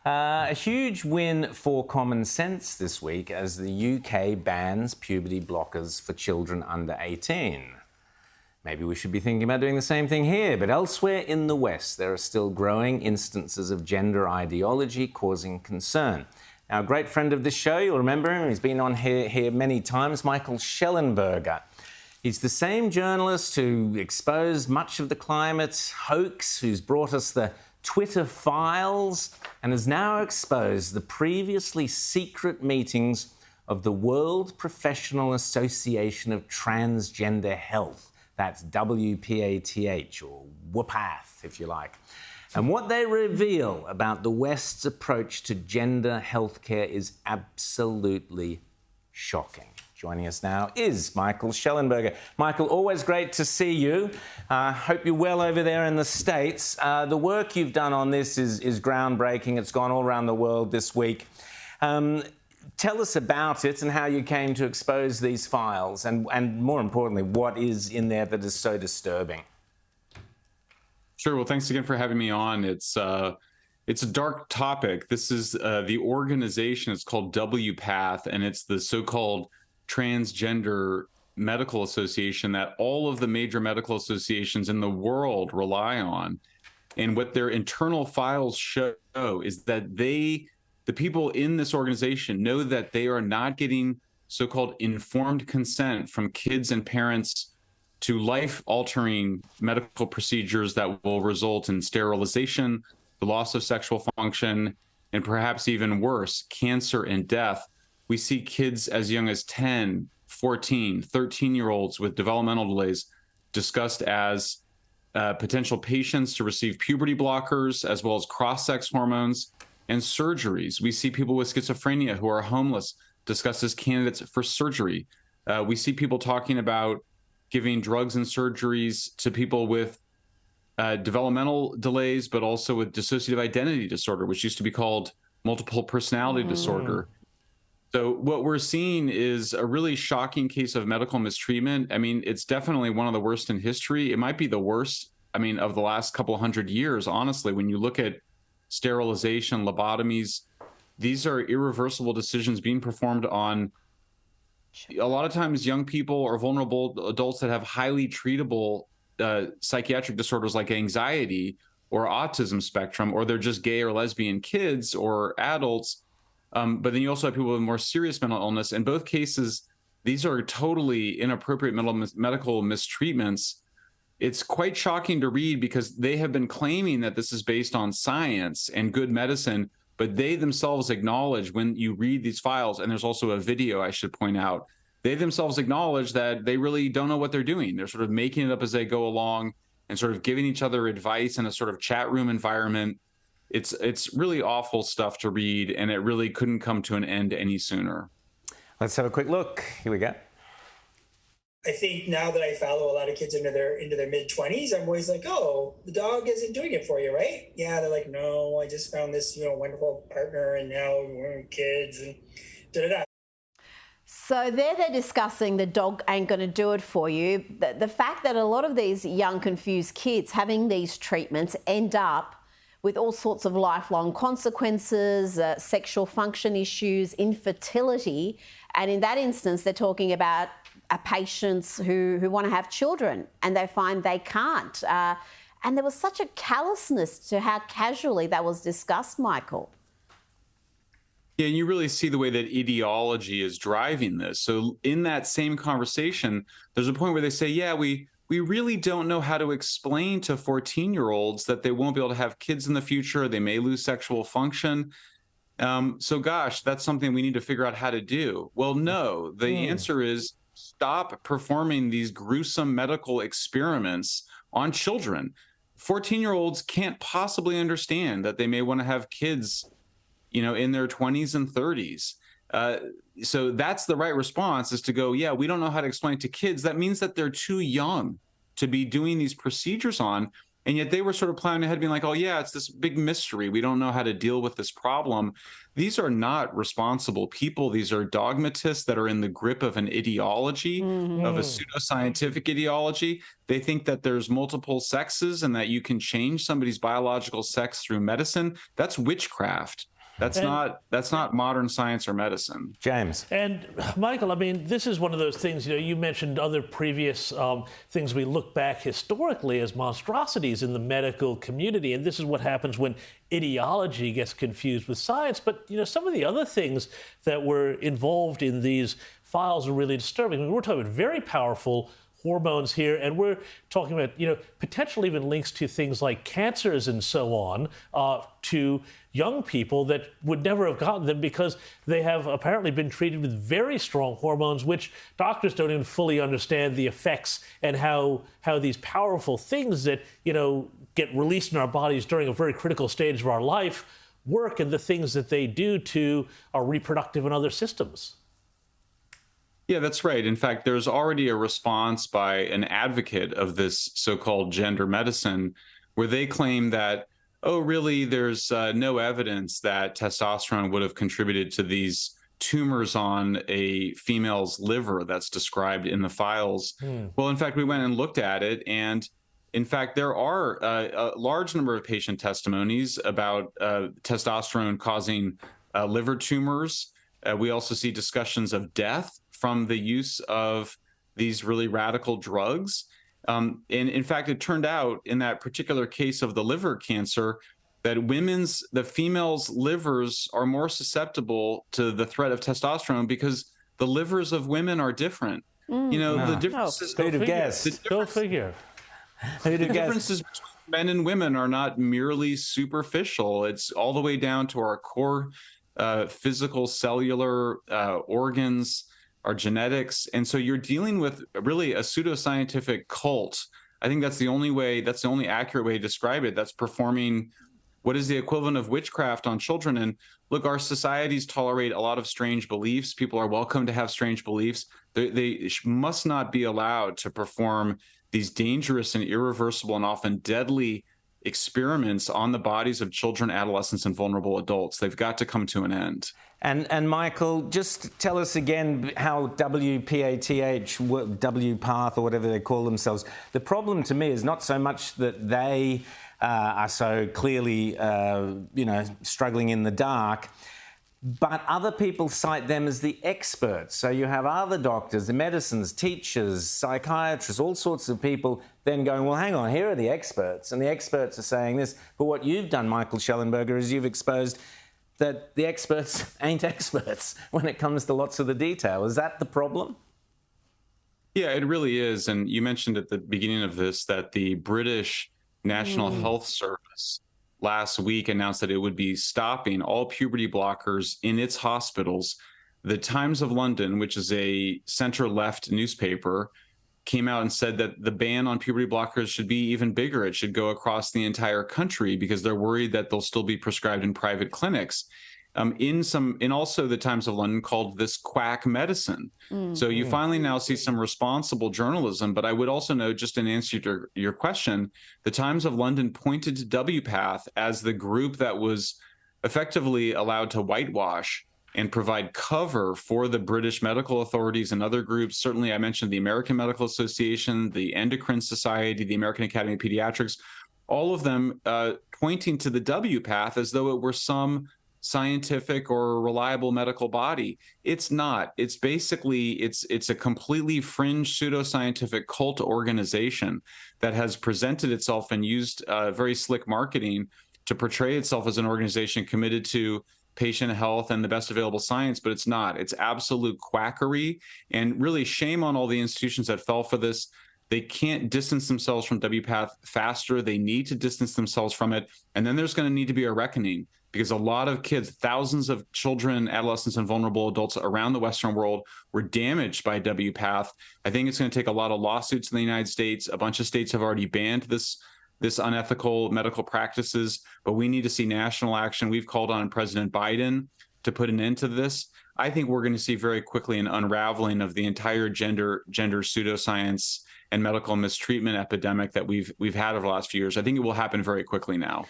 A huge win for common sense this week as the UK bans puberty blockers for children under 18. Maybe we should be thinking about doing the same thing here, but elsewhere in the West, there are still growing instances of gender ideology causing concern. Now, a great friend of this show, you'll remember him, he's been on here many times, Michael Shellenberger. He's the same journalist who exposed much of the climate hoax, who's brought us the Twitter files, and has now exposed the previously secret meetings of the World Professional Association of Transgender Health. That's WPATH, or WPATH, if you like. And what they reveal about the West's approach to gender healthcare is absolutely shocking. Joining us now is Michael Shellenberger. Michael, always great to see you. Hope you're well over there in the States. The work you've done on this is groundbreaking. It's gone all around the world this week. Tell us about it and how you came to expose these files, and more importantly, what is in there that is so disturbing. Sure. Well, thanks again for having me on. It's a dark topic. This is the organization. It's called WPATH, and it's the so-called Transgender Medical Association that all of the major medical associations in the world rely on. And what their internal files show is that the people in this organization know that they are not getting so-called informed consent from kids and parents to life-altering medical procedures that will result in sterilization, the loss of sexual function, and perhaps even worse, cancer and death. We see kids as young as 10, 14, 13-year-olds with developmental delays discussed as potential patients to receive puberty blockers, as well as cross-sex hormones and surgeries. We see people with schizophrenia who are homeless discussed as candidates for surgery. We see people talking about giving drugs and surgeries to people with developmental delays, but also with dissociative identity disorder, which used to be called multiple personality disorder. So what we're seeing is a really shocking case of medical mistreatment. I mean, it's definitely one of the worst in history. It might be the worst, of the last couple hundred years, honestly. When you look at sterilization, lobotomies, these are irreversible decisions being performed on a lot of times young people or vulnerable adults that have highly treatable psychiatric disorders like anxiety or autism spectrum, or they're just gay or lesbian kids or adults. But then you also have people with more serious mental illness. In both cases, these are totally inappropriate medical mistreatments. It's quite shocking to read because they have been claiming that this is based on science and good medicine, but they themselves acknowledge when you read these files, and there's also a video I should point out, they themselves acknowledge that they really don't know what they're doing. They're sort of making it up as they go along and sort of giving each other advice in a sort of chat room environment. It's really awful stuff to read, and it really couldn't come to an end any sooner. Let's have a quick look. Here we go. I think now that I follow a lot of kids into their mid-20s, I'm always like, oh, the dog isn't doing it for you, right? Yeah, they're like, no, I just found this, wonderful partner, and now we're kids, and da-da-da. So they're discussing the dog ain't going to do it for you. The fact that a lot of these young, confused kids having these treatments end up with all sorts of lifelong consequences, sexual function issues, infertility. And in that instance, they're talking about patients who want to have children and they find they can't. And there was such a callousness to how casually that was discussed, Michael. Yeah, and you really see the way that ideology is driving this. So in that same conversation, there's a point where they say, yeah, we really don't know how to explain to 14-year-olds that they won't be able to have kids in the future. They may lose sexual function. So gosh, that's something we need to figure out how to do. Well, no, the answer is stop performing these gruesome medical experiments on children. 14-year-olds can't possibly understand that they may want to have kids, in their 20s and 30s. So that's the right response, is to go, yeah, we don't know how to explain it to kids. That means that they're too young to be doing these procedures on. And yet they were sort of planning ahead, being like, oh, yeah, it's this big mystery. We don't know how to deal with this problem. These are not responsible people. These are dogmatists that are in the grip of an ideology, of a pseudoscientific ideology. They think that there's multiple sexes and that you can change somebody's biological sex through medicine. That's witchcraft. That's not modern science or medicine. James. And Michael, I mean, this is one of those things, you mentioned other previous things we look back historically as monstrosities in the medical community. And this is what happens when ideology gets confused with science. But, some of the other things that were involved in these files are really disturbing. I mean, we're talking about very powerful hormones here, and we're talking about, potential even links to things like cancers and so on, to young people that would never have gotten them because they have apparently been treated with very strong hormones, which doctors don't even fully understand the effects and how these powerful things that, get released in our bodies during a very critical stage of our life work, and the things that they do to our reproductive and other systems. Yeah, that's right. In fact, there's already a response by an advocate of this so-called gender medicine where they claim that, oh, really, there's no evidence that testosterone would have contributed to these tumors on a female's liver that's described in the files. Well, in fact, we went and looked at it, and in fact, there are a large number of patient testimonies about testosterone causing liver tumors. We also see discussions of death from the use of these really radical drugs. And in fact, it turned out in that particular case of the liver cancer that the females' livers are more susceptible to the threat of testosterone because the livers of women are different. The differences. Who'd have guessed? Go figure. The differences between men and women are not merely superficial. It's all the way down to our core physical cellular organs, our genetics. And so you're dealing with really a pseudoscientific cult. I think that's the only accurate way to describe it. That's performing what is the equivalent of witchcraft on children. And look, our societies tolerate a lot of strange beliefs. People are welcome to have strange beliefs. They must not be allowed to perform these dangerous and irreversible and often deadly experiments on the bodies of children, adolescents, and vulnerable adults. They've got to come to an end. And Michael, just tell us again how WPATH, WPATH, or whatever they call themselves. The problem to me is not so much that they are so clearly, struggling in the dark, but other people cite them as the experts. So you have other doctors, the medicines, teachers, psychiatrists, all sorts of people then going, well, hang on, here are the experts. And the experts are saying this. But what you've done, Michael Shellenberger, is you've exposed that the experts ain't experts when it comes to lots of the detail. Is that the problem? Yeah, it really is. And you mentioned at the beginning of this that the British National Health Service last week announced that it would be stopping all puberty blockers in its hospitals. The Times of London, which is a center-left newspaper, came out and said that the ban on puberty blockers should be even bigger. It should go across the entire country because they're worried that they'll still be prescribed in private clinics. Also the Times of London called this quack medicine. So you finally now see some responsible journalism. But I would also note, just in answer to your question, the Times of London pointed to WPATH as the group that was effectively allowed to whitewash and provide cover for the British medical authorities and other groups. Certainly, I mentioned the American Medical Association, the Endocrine Society, the American Academy of Pediatrics, all of them pointing to the WPATH as though it were some scientific or reliable medical body. It's not. It's basically, it's a completely fringe pseudoscientific cult organization that has presented itself and used very slick marketing to portray itself as an organization committed to patient health and the best available science, but it's not. It's absolute quackery, and really shame on all the institutions that fell for this. They can't distance themselves from WPATH faster. They need to distance themselves from it. And then there's going to need to be a reckoning, because a lot of kids, thousands of children, adolescents, and vulnerable adults around the Western world were damaged by WPATH. I think it's going to take a lot of lawsuits in the United States. A bunch of states have already banned this unethical medical practices, but we need to see national action. We've called on President Biden to put an end to this. I think we're going to see very quickly an unraveling of the entire gender pseudoscience and medical mistreatment epidemic that we've had over the last few years. I think it will happen very quickly now.